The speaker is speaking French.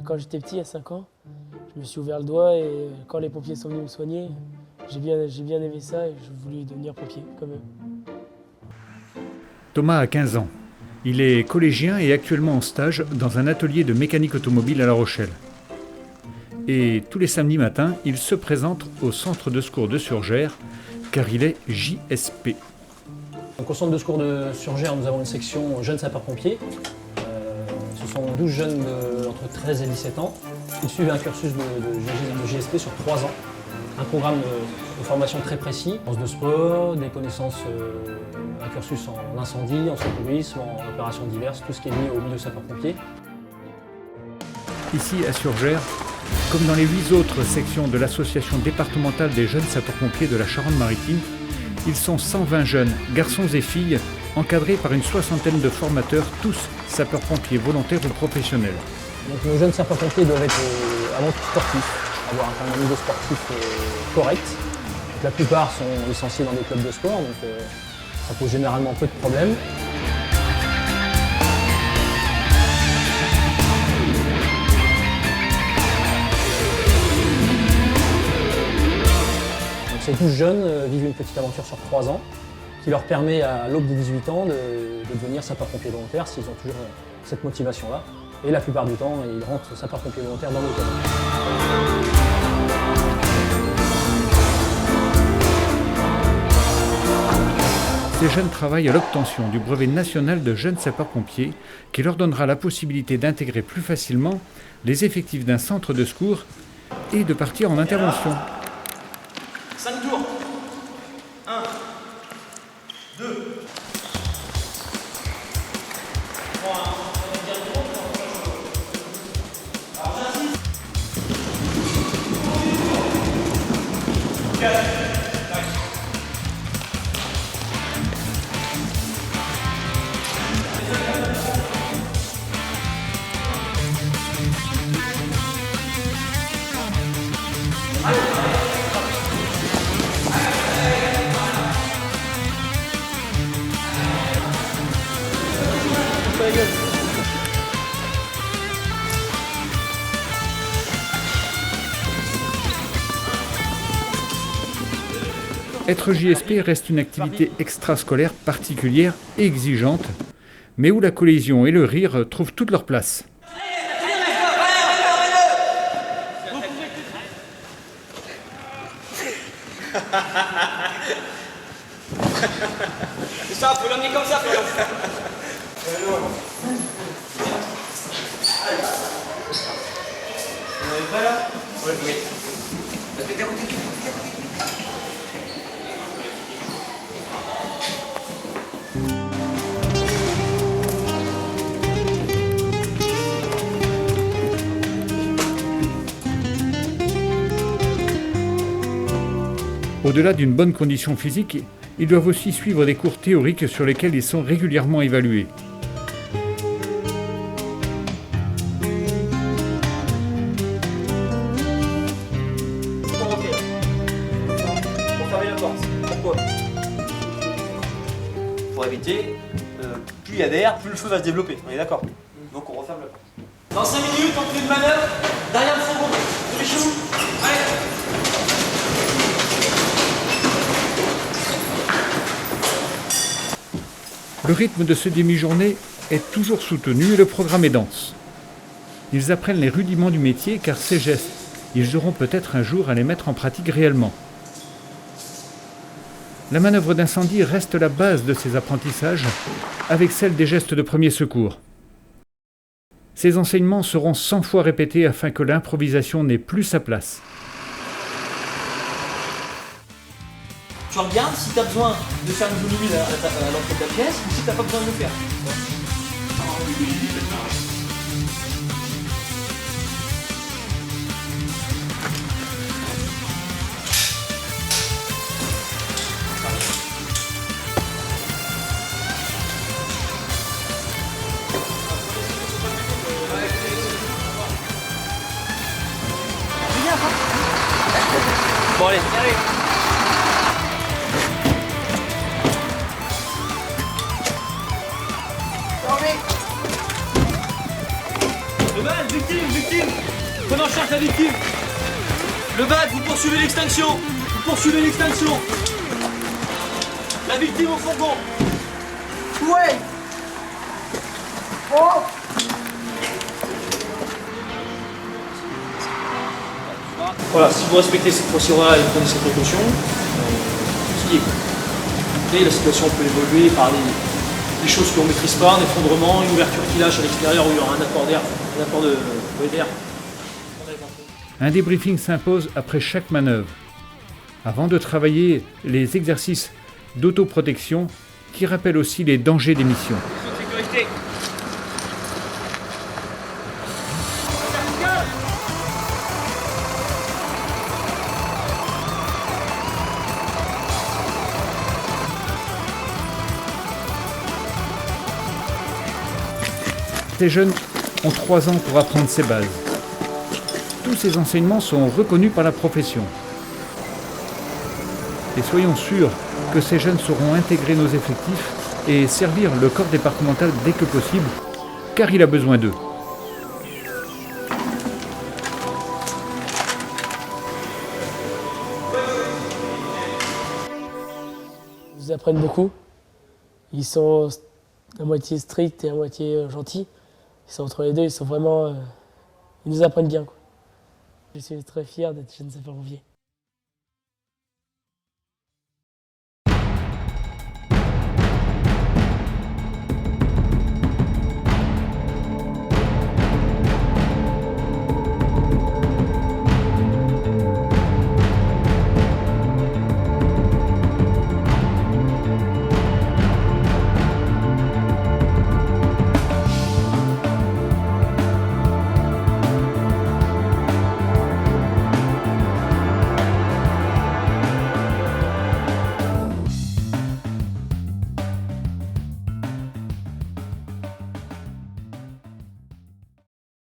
Quand j'étais petit, à 5 ans, je me suis ouvert le doigt et quand les pompiers sont venus me soigner, j'ai bien aimé ça et je voulais devenir pompier comme eux. Thomas a 15 ans. Il est collégien et actuellement en stage dans un atelier de mécanique automobile à La Rochelle. Et tous les samedis matins, il se présente au centre de secours de Surgères car il est JSP. Donc, au centre de secours de Surgères, nous avons une section jeunes sapeurs-pompiers. Ce sont 12 jeunes entre 13 et 17 ans. Ils suivent un cursus de JSP sur 3 ans. Un programme de formation très précis, de sport, des connaissances, un cursus en incendie, en secourisme, en opérations diverses, tout ce qui est lié au milieu sapeur-pompier. Ici à Surgères, comme dans les 8 autres sections de l'association départementale des jeunes sapeurs-pompiers de la Charente-Maritime, ils sont 120 jeunes, garçons et filles, encadrés par une soixantaine de formateurs, tous sapeurs-pompiers volontaires ou professionnels. Donc, nos jeunes sapeurs-pompiers doivent être avant tout sportifs, avoir un niveau sportif correct. Donc, la plupart sont licenciés dans des clubs de sport, donc ça pose généralement peu de problèmes. Donc, ces 12 jeunes vivent une petite aventure sur 3 ans qui leur permet à l'aube des 18 ans de devenir sapeurs-pompiers volontaires s'ils ont toujours cette motivation-là. Et la plupart du temps, ils rentrent sapeurs-pompiers volontaires dans l'automne. Ces jeunes travaillent à l'obtention du brevet national de jeunes sapeurs-pompiers qui leur donnera la possibilité d'intégrer plus facilement les effectifs d'un centre de secours et de partir en intervention. 5 tours. 1, 2, 3. Être JSP reste une activité extrascolaire particulière et exigeante, mais où la collision et le rire trouvent toute leur place. C'est ça, faut l'emmener comme ça, On est pas là? Oui. Au-delà d'une bonne condition physique, ils doivent aussi suivre des cours théoriques sur lesquels ils sont régulièrement évalués. Pour fermer la porte. Pourquoi? Pour éviter, plus il y a d'air, plus le feu va se développer. On est d'accord? Donc on referme la porte. Dans 5 minutes, entrée de manœuvre, derrière le fourgon. Dépêchez-vous. Allez. Le rythme de ce demi-journée est toujours soutenu et le programme est dense. Ils apprennent les rudiments du métier car ces gestes, ils auront peut-être un jour à les mettre en pratique réellement. La manœuvre d'incendie reste la base de ces apprentissages avec celle des gestes de premier secours. Ces enseignements seront 100 fois répétés afin que l'improvisation n'ait plus sa place. Tu regardes si tu as besoin de faire une volume à l'entrée de la pièce ou si tu n'as pas besoin de le faire. Bon allez, allez. Prenez en charge la victime. Le BAD, vous poursuivez l'extinction. Vous poursuivez l'extinction. La victime au fourgon. Ouais. Oh. Voilà, si vous respectez cette procédure-là et prenez ces précautions, tout y est. Et la situation peut évoluer par des choses qu'on ne maîtrise pas, un effondrement, une ouverture qui lâche à l'extérieur où il y aura un apport d'air, d'air. Un débriefing s'impose après chaque manœuvre, avant de travailler les exercices d'autoprotection qui rappellent aussi les dangers des missions. Sécurité. Ces jeunes ont 3 ans pour apprendre ces bases. Tous ces enseignements sont reconnus par la profession. Et soyons sûrs que ces jeunes sauront intégrer nos effectifs et servir le corps départemental dès que possible, car il a besoin d'eux. Ils apprennent beaucoup. Ils sont à moitié stricts et à moitié gentils. Ils sont entre les deux, ils sont vraiment... ils nous apprennent bien, quoi. Je suis très fier d'être jeune sapeur-pompier.